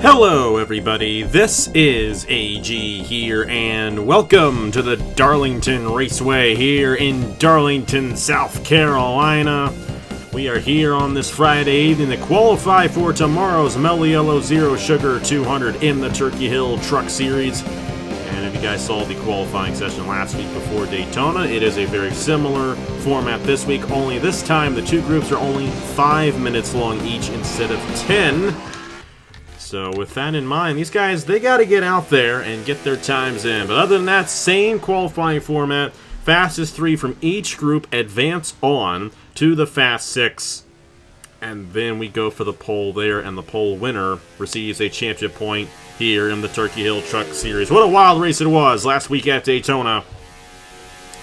Hello everybody, this is AG here, and welcome to the Darlington Raceway here in Darlington, South Carolina. We are here on this Friday evening to qualify for tomorrow's Mello Yello Zero Sugar 200 in the Turkey Hill Truck Series. And if you guys saw the qualifying session last week before Daytona, it is a very similar format this week, only this time the two groups are only 5 minutes long each instead of 10. So with that in mind, these guys, they got to get out there and get their times in. But other than that, same qualifying format. Fastest three from each group advance on to the Fast Six. And then we go for the pole there, and the pole winner receives a championship point here in the Turkey Hill Truck Series. What a wild race it was last week at Daytona.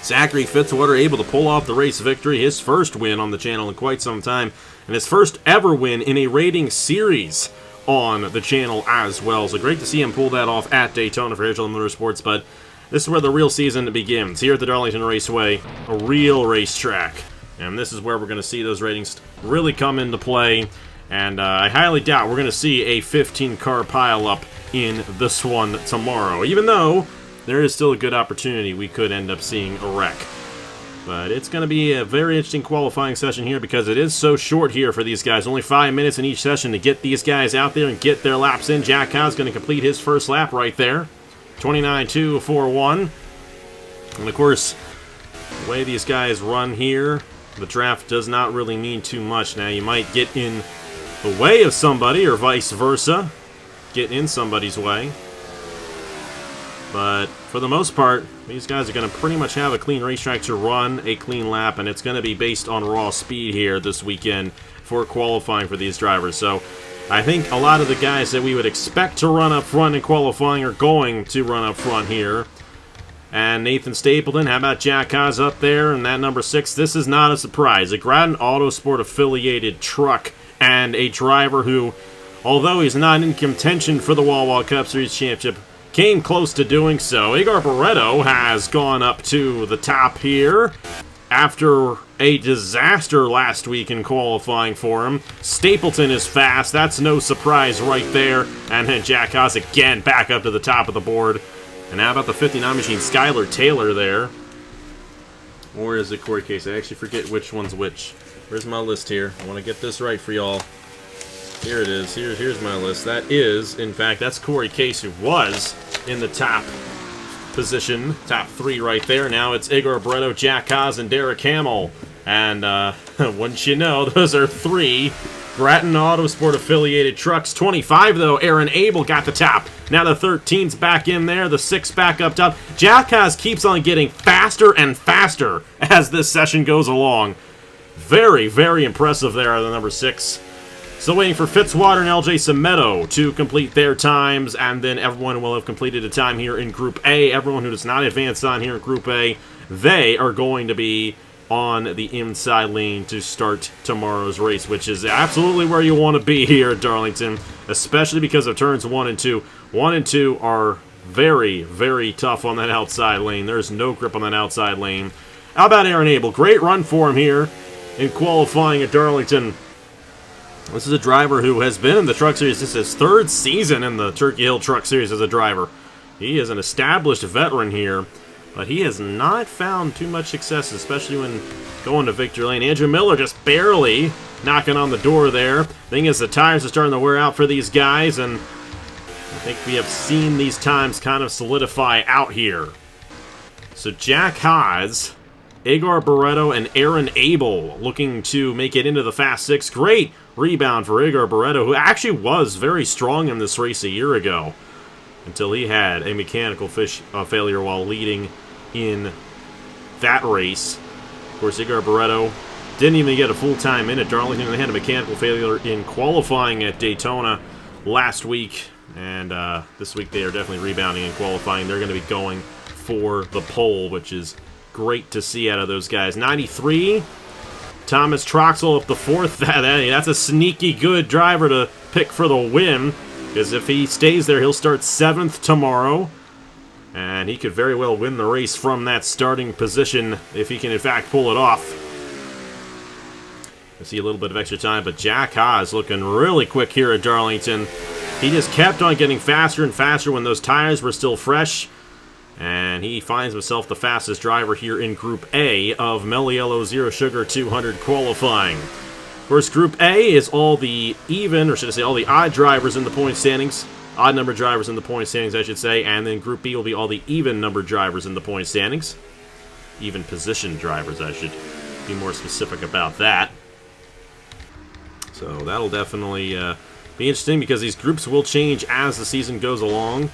Zachary Fitzwater able to pull off the race victory, his first win on the channel in quite some time, and his first ever win in a rating series on the channel as well. So great to see him pull that off at Daytona for Hedgehog Motorsports, but this is where the real season begins. Here at the Darlington Raceway, a real racetrack. And this is where we're going to see those ratings really come into play. And I highly doubt we're going to see a 15-car pileup in this one tomorrow, even though there is still a good opportunity we could end up seeing a wreck. But it's going to be a very interesting qualifying session here because it is so short here for these guys. Only 5 minutes in each session to get these guys out there and get their laps in. Jack Haas going to complete his first lap right there. 29.241. And of course, the way these guys run here, the draft does not really mean too much. Now, you might get in the way of somebody or vice versa. Get in somebody's way. But for the most part, these guys are going to pretty much have a clean racetrack to run a clean lap, and it's going to be based on raw speed here this weekend for qualifying for these drivers. So I think a lot of the guys that we would expect to run up front in qualifying are going to run up front here. And Nathan Stapleton, how about Jack Haas up there? And that number 6, this is not a surprise. A Grattan Autosport affiliated truck and a driver who, although he's not in contention for the Wawa Cup Series Championship, came close to doing so. Igor Barreto has gone up to the top here after a disaster last week in qualifying for him. Stapleton is fast. That's no surprise right there. And then Jack Haas again back up to the top of the board. And how about the 59 machine, Skylar Taylor there? Or is it Corey Case? I actually forget which one's which. Where's my list here? I want to get this right for y'all. Here it is. Here's my list. That is, in fact, that's Corey Case, who was in the top position, top 3 right there. Now it's Igor Barreto, Jack Haas, and Derek Hamill. And wouldn't you know, those are 3 Grattan Autosport affiliated trucks. 25, though, Aaron Abel got the top. Now the 13's back in there, the 6 back up top. Jack Haas keeps on getting faster and faster as this session goes along. Very, very impressive there, the number 6. Still waiting for Fitzwater and LJ Semedo to complete their times, and then everyone will have completed a time here in Group A. Everyone who does not advance on here in Group A, they are going to be on the inside lane to start tomorrow's race, which is absolutely where you want to be here at Darlington, especially because of turns 1 and 2. 1 and 2 are very, very tough on that outside lane. There's no grip on that outside lane. How about Aaron Abel? Great run for him here in qualifying at Darlington. This is a driver who has been in the Truck Series. This is his 3rd season in the Turkey Hill Truck Series as a driver. He is an established veteran here, but he has not found too much success, especially when going to victory lane. Andrew Miller just barely knocking on the door there. Thing is, the tires are starting to wear out for these guys, and I think we have seen these times kind of solidify out here. So Jack Haas, Igor Barreto, and Aaron Abel looking to make it into the Fast Six. Great rebound for Igor Barreto, who actually was very strong in this race a year ago, until he had a mechanical failure while leading in that race. Of course, Igor Barreto didn't even get a full time in at Darlington. They had a mechanical failure in qualifying at Daytona last week, and this week they are definitely rebounding in qualifying. They're going to be going for the pole, which is great to see out of those guys. 93, Thomas Troxel up the 4th. That's a sneaky good driver to pick for the win, because if he stays there, he'll start 7th tomorrow, and he could very well win the race from that starting position if he can, in fact, pull it off. I see a little bit of extra time, but Jack Haas looking really quick here at Darlington. he just kept on getting faster and faster when those tires were still fresh. And he finds himself the fastest driver here in Group A of Mello Yello Zero Sugar 200 qualifying. Of course, Group A is all the even, or should I say all the odd drivers in the point standings. Odd number drivers in the point standings, I should say. And then Group B will be all the even number drivers in the point standings. Even position drivers, I should be more specific about that. So that'll definitely be interesting because these groups will change as the season goes along.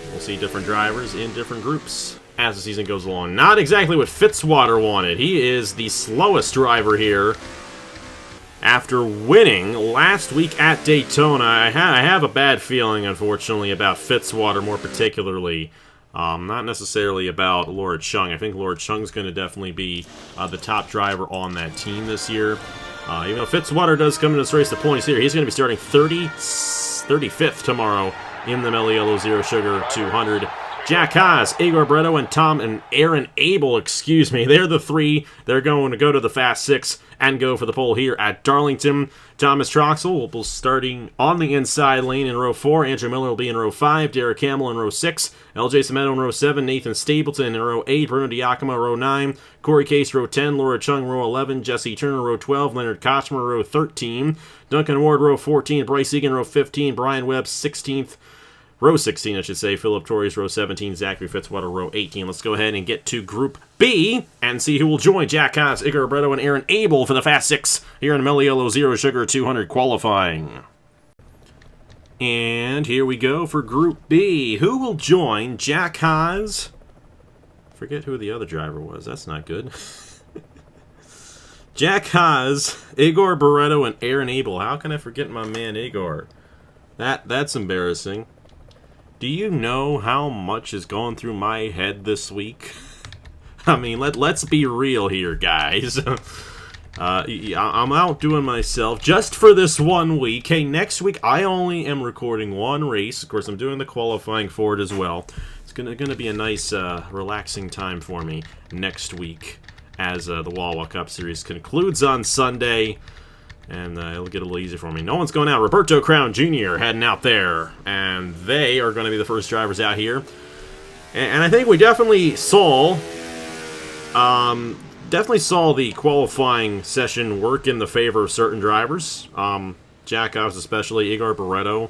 We'll see different drivers in different groups as the season goes along. Not exactly what Fitzwater wanted. He is the slowest driver here. After winning last week at Daytona, I have a bad feeling, unfortunately, about Fitzwater more particularly. Not necessarily about Lord Chung. I think Lord Chung's going to definitely be the top driver on that team this year. Even though Fitzwater does come in this race the points here, he's going to be starting 35th tomorrow in the Mello Yello Zero Sugar 200. Jack Haas, Igor Bretto, and Tom and Aaron Abel, excuse me, they're the three. They're going to go to the Fast Six and go for the pole here at Darlington. Thomas Troxel will be starting on the inside lane in row 4. Andrew Miller will be in row 5. Derek Hamill in row 6. LJ Cemento in row 7. Nathan Stapleton in row 8. Bruno Diacomo row 9. Corey Case row 10. Laura Chung row 11. Jesse Turner row 12. Leonard Kochmer row 13. Duncan Ward row 14. Bryce Egan row 15. Brian Webb 16th. Row 16, I should say. Philip Torres, row 17. Zachary Fitzwater, row 18. Let's go ahead and get to Group B and see who will join Jack Haas, Igor Bretto, and Aaron Abel for the Fast Six here in Mello Yello Zero Sugar 200 qualifying. And here we go for Group B. Who will join Jack Haas? Forget who the other driver was. That's not good. Jack Haas, Igor Bretto, and Aaron Abel. How can I forget my man Igor? That's embarrassing. Do you know how much has gone through my head this week? I mean, let's be real here, guys. I'm outdoing myself just for this 1 week. Hey, next week I only am recording one race. Of course, I'm doing the qualifying for it as well. It's gonna be a nice, relaxing time for me next week as the Wawa Cup Series concludes on Sunday. And it'll get a little easier for me. No one's going out. Roberto Crown Jr. heading out there. And they are going to be the first drivers out here. And I think we definitely saw the qualifying session work in the favor of certain drivers. Jack Haas especially, Igor Bretto.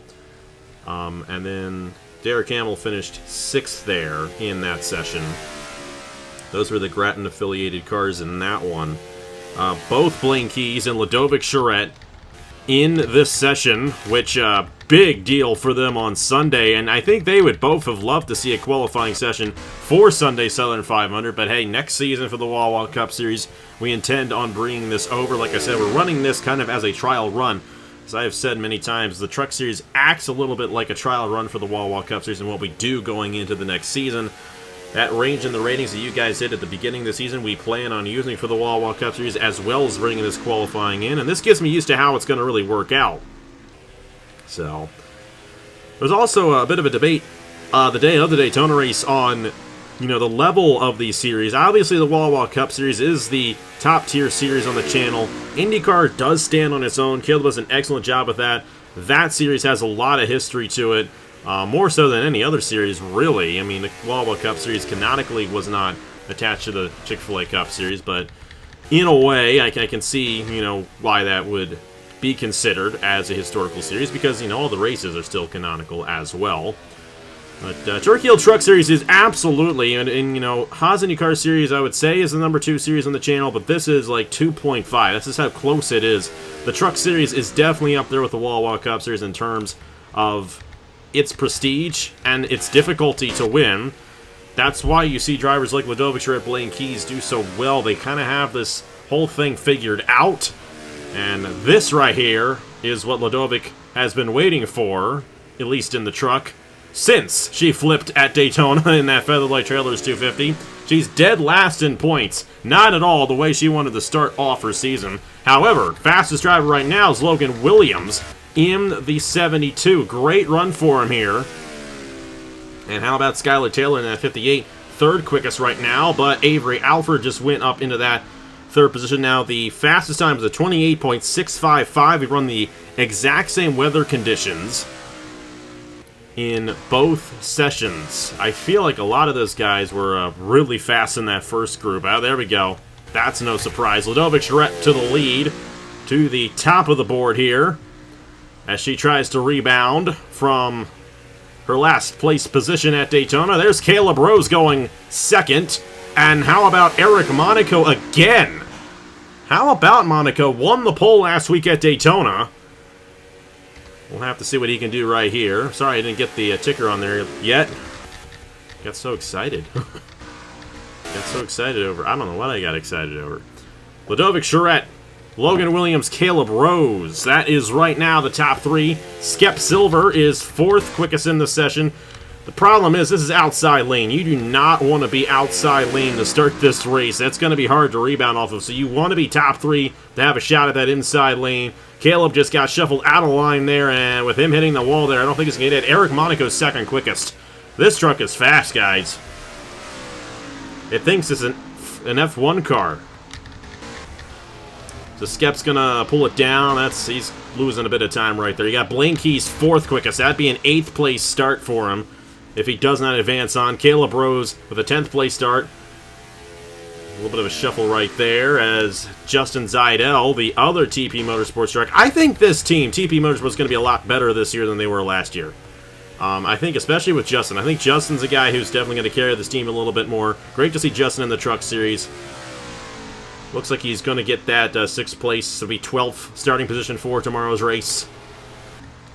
And then Derek Hamill finished 6th there in that session. Those were the Grattan-affiliated cars in that one. Both Blaine Keys and Ludovic Charette in this session, which, big deal for them on Sunday, and I think they would both have loved to see a qualifying session for Sunday Southern 500, but hey, next season for the Wawa Cup Series, we intend on bringing this over. Like I said, we're running this kind of as a trial run. As I have said many times, the Truck Series acts a little bit like a trial run for the Wawa Cup Series and what we do going into the next season. That range in the ratings that you guys did at the beginning of the season, we plan on using for the Wawa Cup Series as well as bringing this qualifying in. And this gets me used to how it's going to really work out. So, there's also a bit of a debate the day of the Daytona race on, the level of these series. Obviously, the Wawa Cup Series is the top-tier series on the channel. IndyCar does stand on its own. Caleb does an excellent job with that. That series has a lot of history to it. More so than any other series, really. I mean, the Wawa Cup Series canonically was not attached to the Chick-fil-A Cup Series, but in a way, I can see, why that would be considered as a historical series, because, all the races are still canonical as well. But Turkey Hill Truck Series is absolutely, and Haas IndyCar Series, I would say, is the number 2 series on the channel, but this is like 2.5. That's just how close it is. The Truck Series is definitely up there with the Wawa Cup Series in terms of its prestige and its difficulty to win. That's why you see drivers like Ludovic Charette, Blaine Keys do so well. They kind of have this whole thing figured out. And this right here is what Ludovic has been waiting for, at least in the truck, since she flipped at Daytona in that Featherlight Trailers 250. She's dead last in points. Not at all the way she wanted to start off her season. However, fastest driver right now is Logan Williams in the 72. Great run for him here. And how about Skylar Taylor in that 58? Third quickest right now, but Avery Alford just went up into that third position. Now, the fastest time was a 28.655. We run the exact same weather conditions in both sessions. I feel like a lot of those guys were really fast in that first group. Oh, there we go. That's no surprise. Ludovic Charette to the lead, to the top of the board here, as she tries to rebound from her last place position at Daytona. There's Caleb Rose going second. And how about Eric Monaco again? How about Monaco? Won the pole last week at Daytona. We'll have to see what he can do right here. Sorry I didn't get the ticker on there yet. Got so excited. Got so excited over... I don't know what I got excited over. Ludovic Charette, Logan Williams, Caleb Rose. That is right now the top three. Skep Silver is fourth quickest in the session. The problem is this is outside lane. You do not want to be outside lane to start this race. That's going to be hard to rebound off of. So you want to be top three to have a shot at that inside lane. Caleb just got shuffled out of line there, and with him hitting the wall there, I don't think he's going to get it. Eric Monaco's second quickest. This truck is fast, guys. It thinks it's an F1 car. So Skep's going to pull it down. He's losing a bit of time right there. You got Blaine Keyes fourth quickest. That'd be an 8th place start for him if he does not advance on. Caleb Rose with a 10th place start. A little bit of a shuffle right there as Justin Zeidel, the other TP Motorsports truck. I think this team, TP Motorsports, is going to be a lot better this year than they were last year. I think especially with Justin. I think Justin's a guy who's definitely going to carry this team a little bit more. Great to see Justin in the truck series. Looks like he's going to get that 6th place. It'll be 12th starting position for tomorrow's race.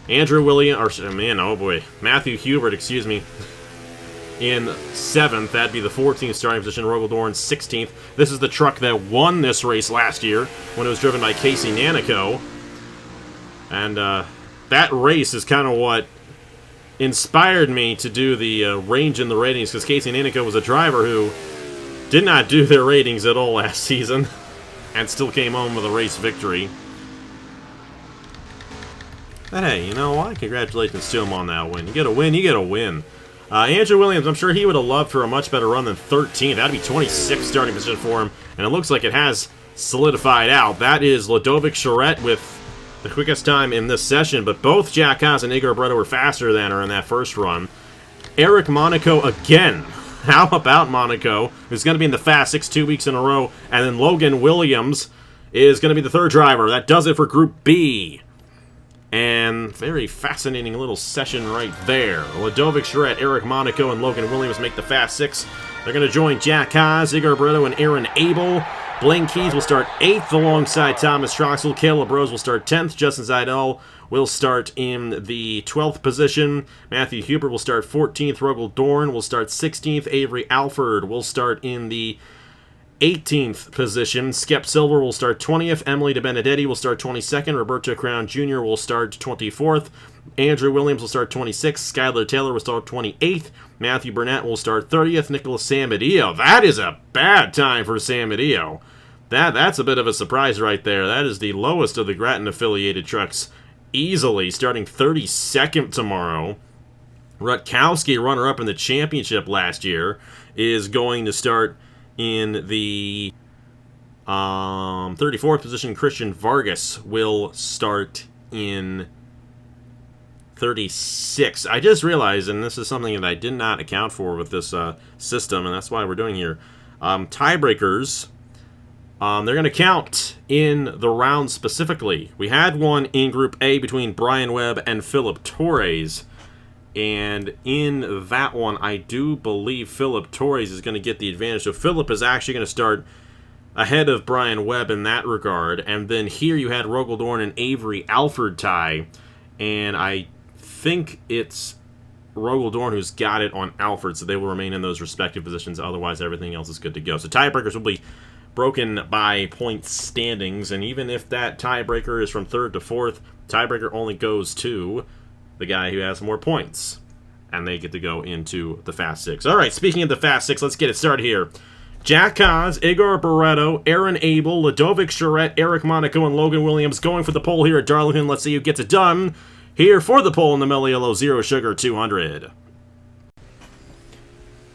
Andrew Williams, or man, oh boy, Matthew Hubert, excuse me, in 7th. That'd be the 14th starting position. Rogel Dorn 16th. This is the truck that won this race last year when it was driven by Casey Nanico. And that race is kind of what inspired me to do the range in the ratings, because Casey Nanico was a driver who did not do their ratings at all last season and still came home with a race victory. But hey, you know what? Congratulations to him on that win. You get a win, you get a win. Andrew Williams, I'm sure he would have loved for a much better run than 13th. That'd be 26th starting position for him, and it looks like it has solidified out. That is Ludovic Charette with the quickest time in this session, but both Jack Haas and Igor Bretta were faster than her in that first run. Eric Monaco again. How about Monaco, who's going to be in the Fast 6 2 weeks in a row, and then Logan Williams is going to be the third driver. That does it for Group B. And very fascinating little session right there. Ludovic Charette, Eric Monaco, and Logan Williams make the Fast 6. They're going to join Jack Haas, Igor Brito, and Aaron Abel. Blaine Keyes will start 8th alongside Thomas Troxel. Caleb Rose will start 10th. Justin Zeidel will start in the 12th position. Matthew Hubert will start 14th. Rogel Dorn will start 16th. Avery Alford will start in the 18th position. Skep Silver will start 20th. Emily DeBenedetti will start 22nd. Roberto Crown Jr. will start 24th. Andrew Williams will start 26th. Skylar Taylor will start 28th. Matthew Burnett will start 30th. Nicholas Samadillo. That is a bad time for Samadillo. That's a bit of a surprise right there. That is the lowest of the Grattan-affiliated trucks. Easily starting 32nd tomorrow. Rutkowski, runner-up in the championship last year, is going to start in the 34th position. Christian Vargas will start in 36. I just realized, and this is something that I did not account for with this system, and that's why we're doing here. Tiebreakers, they're going to count in the round specifically. We had one in Group A between Brian Webb and Philip Torres. And in that one, I do believe Philip Torres is going to get the advantage. So Philip is actually going to start ahead of Brian Webb in that regard. And then here you had Rogel Dorn and Avery Alford tie. And I think it's Rogel Dorn who's got it on Alford. So they will remain in those respective positions. Otherwise, everything else is good to go. So tiebreakers will be broken by point standings. And even if that tiebreaker is from 3rd to 4th, tiebreaker only goes to the guy who has more points, and they get to go into the Fast 6. All right, speaking of the Fast 6, let's get it started here. Jack Haas, Igor Barreto, Aaron Abel, Ludovic Charette, Eric Monaco, and Logan Williams going for the pole here at Darlington. Let's see who gets it done here for the pole in the Mello Yello Zero Sugar 200.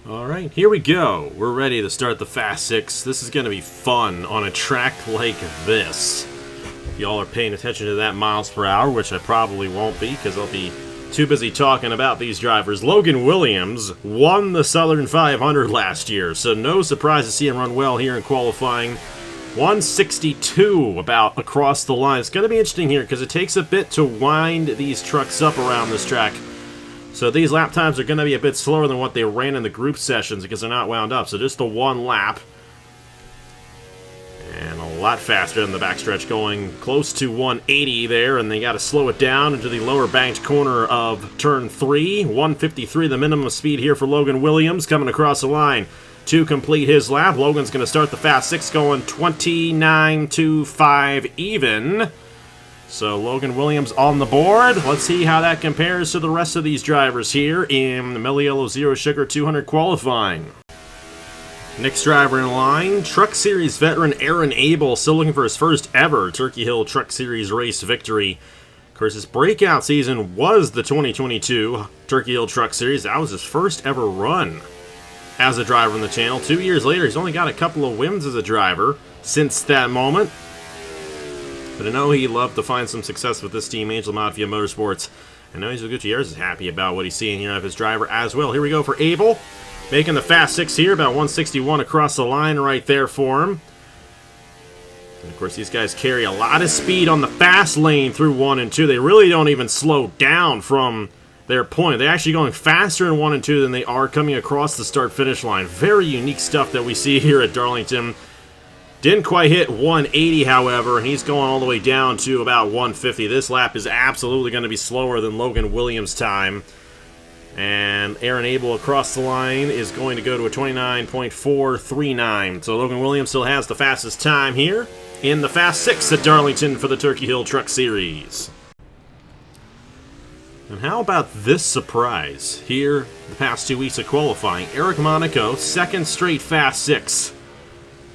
All right, here we go. We're ready to start the Fast 6. This is going to be fun on a track like this. Y'all are paying attention to that miles per hour, which I probably won't be because I'll be too busy talking about these drivers. Logan Williams won the Southern 500 last year, so no surprise to see him run well here in qualifying. 162 about across the line. It's going to be interesting here because it takes a bit to wind these trucks up around this track. So these lap times are going to be a bit slower than what they ran in the group sessions because they're not wound up. So just the one lap. And a lot faster in the backstretch, going close to 180 there, and they got to slow it down into the lower banked corner of turn 3. 153 the minimum speed here for Logan Williams coming across the line to complete his lap. Logan's going to start the fast 6 going 29.25 even. So Logan Williams on the board. Let's see how that compares to the rest of these drivers here in the Mello Yello Zero Sugar 200 qualifying. Next driver in line, Truck Series veteran Aaron Abel, still looking for his first ever Turkey Hill Truck Series race victory. Of course, his breakout season was the 2022 Turkey Hill Truck Series. That was his first ever run as a driver on the channel. 2 years later, he's only got a couple of wins as a driver since that moment. But I know he loved to find some success with this team, Angel Mafia Motorsports. I know he's Gutierrez is happy about what he's seeing here of his driver as well. Here we go for Abel. Making the fast 6 here, about 161 across the line right there for him. And of course, these guys carry a lot of speed on the fast lane through 1 and 2. They really don't even slow down from their point. They're actually going faster in 1 and 2 than they are coming across the start-finish line. Very unique stuff that we see here at Darlington. Didn't quite hit 180, however, and he's going all the way down to about 150. This lap is absolutely going to be slower than Logan Williams' time. And Aaron Abel across the line is going to go to a 29.439. So Logan Williams still has the fastest time here in the Fast 6 at Darlington for the Turkey Hill Truck Series. And how about this surprise here the past 2 weeks of qualifying? Eric Monaco, second straight Fast 6.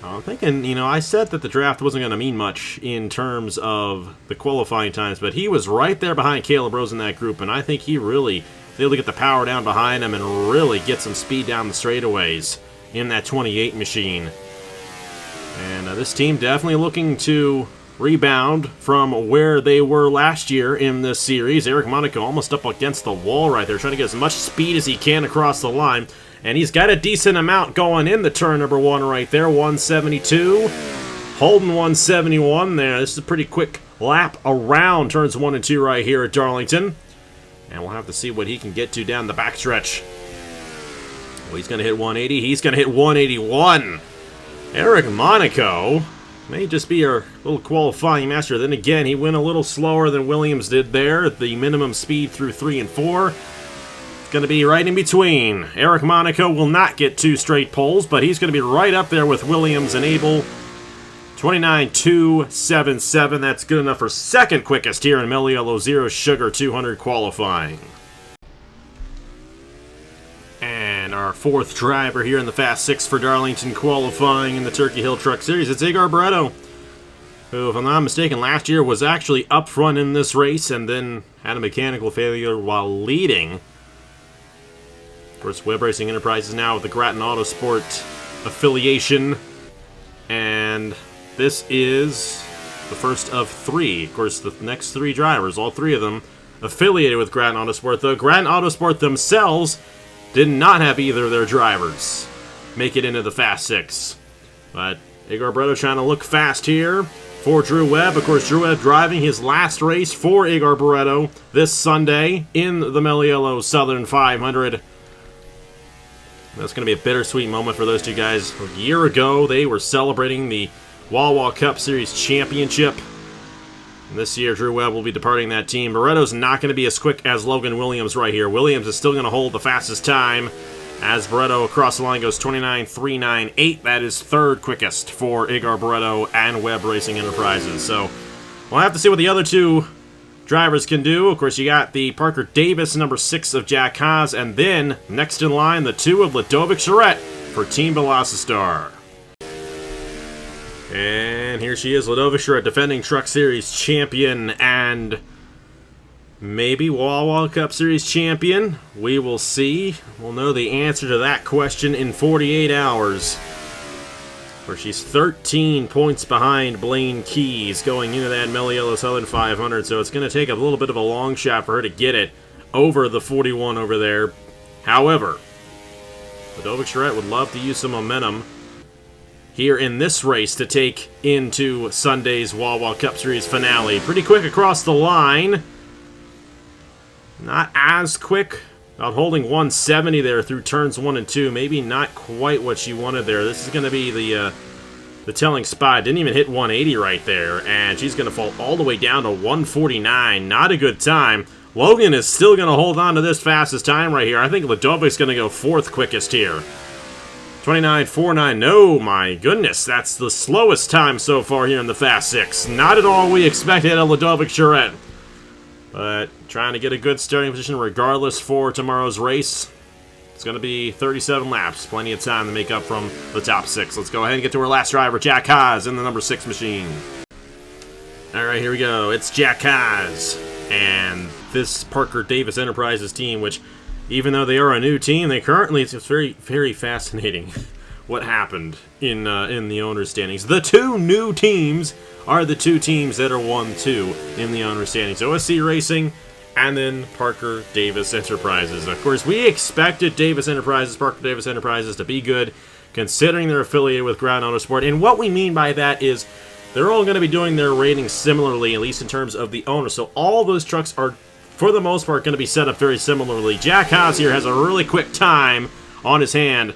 I'm thinking, I said that the draft wasn't going to mean much in terms of the qualifying times, but he was right there behind Caleb Rose in that group, and I think he really able to get the power down behind him and really get some speed down the straightaways in that 28 machine. And this team definitely looking to rebound from where they were last year in this series. Eric Monaco almost up against the wall right there, trying to get as much speed as he can across the line. And he's got a decent amount going in the turn number 1 right there, 172. Holding 171 there. This is a pretty quick lap around turns 1 and 2 right here at Darlington. And we'll have to see what he can get to down the backstretch. Well, he's going to hit 180. He's going to hit 181. Eric Monaco may just be our little qualifying master. Then again, he went a little slower than Williams did there at the minimum speed through 3 and 4. It's going to be right in between. Eric Monaco will not get 2 straight poles, but he's going to be right up there with Williams and Abel. 29.277. That's good enough for second quickest here in Mello Yello Zero Sugar 200 qualifying. And our 4th driver here in the Fast 6 for Darlington qualifying in the Turkey Hill Truck Series. It's Igor Barreto, who, if I'm not mistaken, last year was actually up front in this race and then had a mechanical failure while leading. Of course, Web Racing Enterprises now with the Grattan Autosport affiliation. And this is the first of 3. Of course, the next 3 drivers, all 3 of them, affiliated with Grattan Autosport. Though Grattan Autosport themselves did not have either of their drivers make it into the Fast 6. But Igor Barreto trying to look fast here for Drew Webb. Of course, Drew Webb driving his last race for Igor Barreto this Sunday in the Mello Yello Southern 500. That's going to be a bittersweet moment for those 2 guys. A year ago, they were celebrating the Wawa Cup Series Championship. And this year, Drew Webb will be departing that team. Barreto's not going to be as quick as Logan Williams right here. Williams is still going to hold the fastest time as Barreto across the line goes 29.398. That is 3rd quickest for Igor Barreto and Webb Racing Enterprises. So we'll have to see what the other 2 drivers can do. Of course, you got the Parker Davis, number 6 of Jack Haas, and then next in line, the 2 of Ludovic Charette for Team Velocistar. And here she is, Ludovic Charette, defending Truck Series champion and maybe Wawa Cup Series champion. We will see. We'll know the answer to that question in 48 hours. Where she's 13 points behind Blaine Keys going into that Mello Yello Southern 500, so it's going to take a little bit of a long shot for her to get it over the 41 over there. However, Ludovic Charette would love to use some momentum here in this race to take into Sunday's Wawa Cup Series finale. Pretty quick across the line. Not as quick. About holding 170 there through turns 1 and 2. Maybe not quite what she wanted there. This is going to be the telling spot. Didn't even hit 180 right there. And she's going to fall all the way down to 149. Not a good time. Logan is still going to hold on to this fastest time right here. I think Ludovic's going to go 4th quickest here. 29.49. No, my goodness. That's the slowest time so far here in the Fast 6. Not at all we expected of Ludovic Charette. But trying to get a good starting position regardless for tomorrow's race. It's going to be 37 laps. Plenty of time to make up from the top 6. Let's go ahead and get to our last driver, Jack Haas, in the number 6 machine. Alright, here we go. It's Jack Haas. And this Parker Davis Enterprises team, which, even though they are a new team, it's very, very fascinating what happened in the owner's standings. The 2 new teams are the 2 teams that are 1-2 in the owner's standings. OSC Racing and then Parker Davis Enterprises. Of course, we expected Parker Davis Enterprises to be good, considering they're affiliated with Ground Autosport. And what we mean by that is they're all going to be doing their ratings similarly, at least in terms of the owner. So all those trucks are, for the most part, going to be set up very similarly. Jack Haas here has a really quick time on his hand.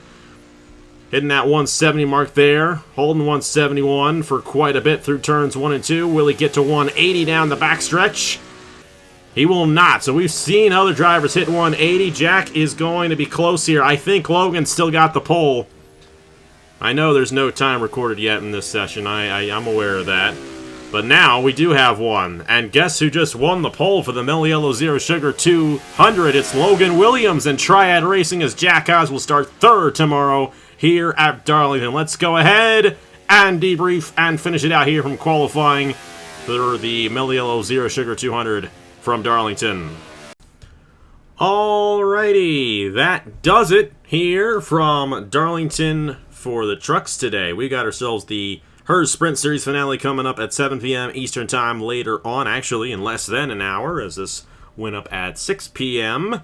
Hitting that 170 mark there. Holding 171 for quite a bit through turns 1 and 2. Will he get to 180 down the backstretch? He will not. So we've seen other drivers hit 180. Jack is going to be close here. I think Logan's still got the pole. I know there's no time recorded yet in this session. I'm aware of that. But now we do have one. And guess who just won the pole for the Mello Yello Zero Sugar 200? It's Logan Williams, and Triad Racing as Jack Haas will start 3rd tomorrow here at Darlington. Let's go ahead and debrief and finish it out here from qualifying for the Mello Yello Zero Sugar 200 from Darlington. Alrighty, that does it here from Darlington for the trucks today. We got ourselves the Hers Sprint Series finale coming up at 7 p.m. Eastern Time later on, actually in less than an hour, as this went up at 6 p.m.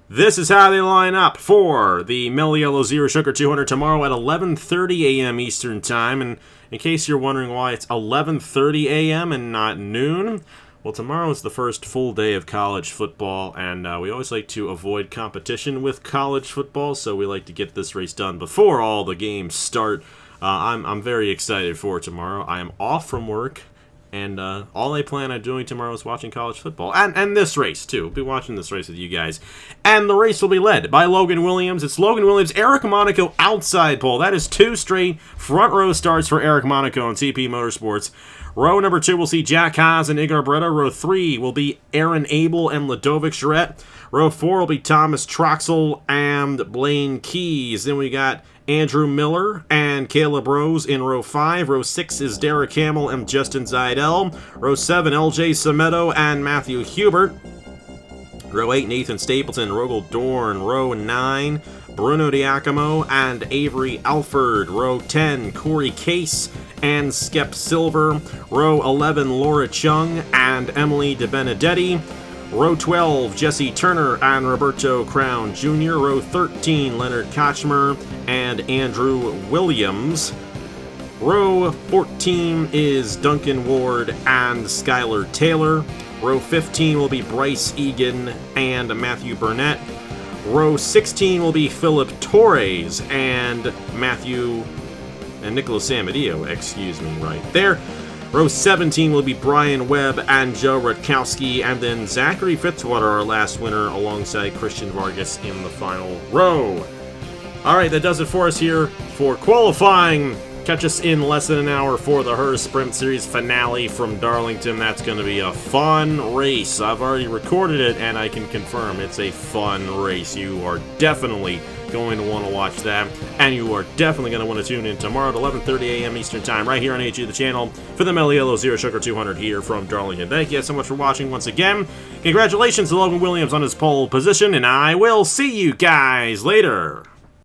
This is how they line up for the Mello Yello Zero Sugar 200 tomorrow at 11:30 a.m. Eastern Time. And in case you're wondering why it's 11:30 a.m. and not noon, well, tomorrow is the first full day of college football, and we always like to avoid competition with college football, so we like to get this race done before all the games start. I'm very excited for tomorrow. I am off from work, and all I plan on doing tomorrow is watching college football. And this race, too. We'll be watching this race with you guys. And the race will be led by Logan Williams. It's Logan Williams, Eric Monaco outside pole. That is 2 straight front row starts for Eric Monaco in TP Motorsports. Row number 2 will see Jack Haas and Igor Bretta. Row 3 will be Aaron Abel and Ludovic Charette. Row 4 will be Thomas Troxel and Blaine Keys. Then we got Andrew Miller and Caleb Rose in row 5. Row 6 is Derek Hamill and Justin Zidell. Row 7, LJ Sameto and Matthew Hubert. Row 8, Nathan Stapleton, Rogel Dorn. Row 9, Bruno Diacomo and Avery Alford. Row 10, Corey Case and Skep Silver. Row 11, Laura Chung and Emily DeBenedetti. Row 12, Jesse Turner and Roberto Crown Jr. Row 13, Leonard Kochmer and Andrew Williams. Row 14 is Duncan Ward and Skylar Taylor. Row 15 will be Bryce Egan and Matthew Burnett. Row 16 will be Philip Torres and Nicholas Samadillo, excuse me, right there. Row 17 will be Brian Webb and Joe Rutkowski, and then Zachary Fitzwater, our last winner, alongside Christian Vargas in the final row. Alright, that does it for us here for qualifying. Catch us in less than an hour for the Hers Sprint Series finale from Darlington. That's going to be a fun race. I've already recorded it, and I can confirm it's a fun race. You are definitely going to want to watch that, and you are definitely going to want to tune in tomorrow at 11:30 a.m. Eastern Time, right here on HG the channel, for the Mello Yello Zero Sugar 200 here from Darlington. Thank you so much for watching once again. Congratulations to Logan Williams on his pole position, and I will see you guys later.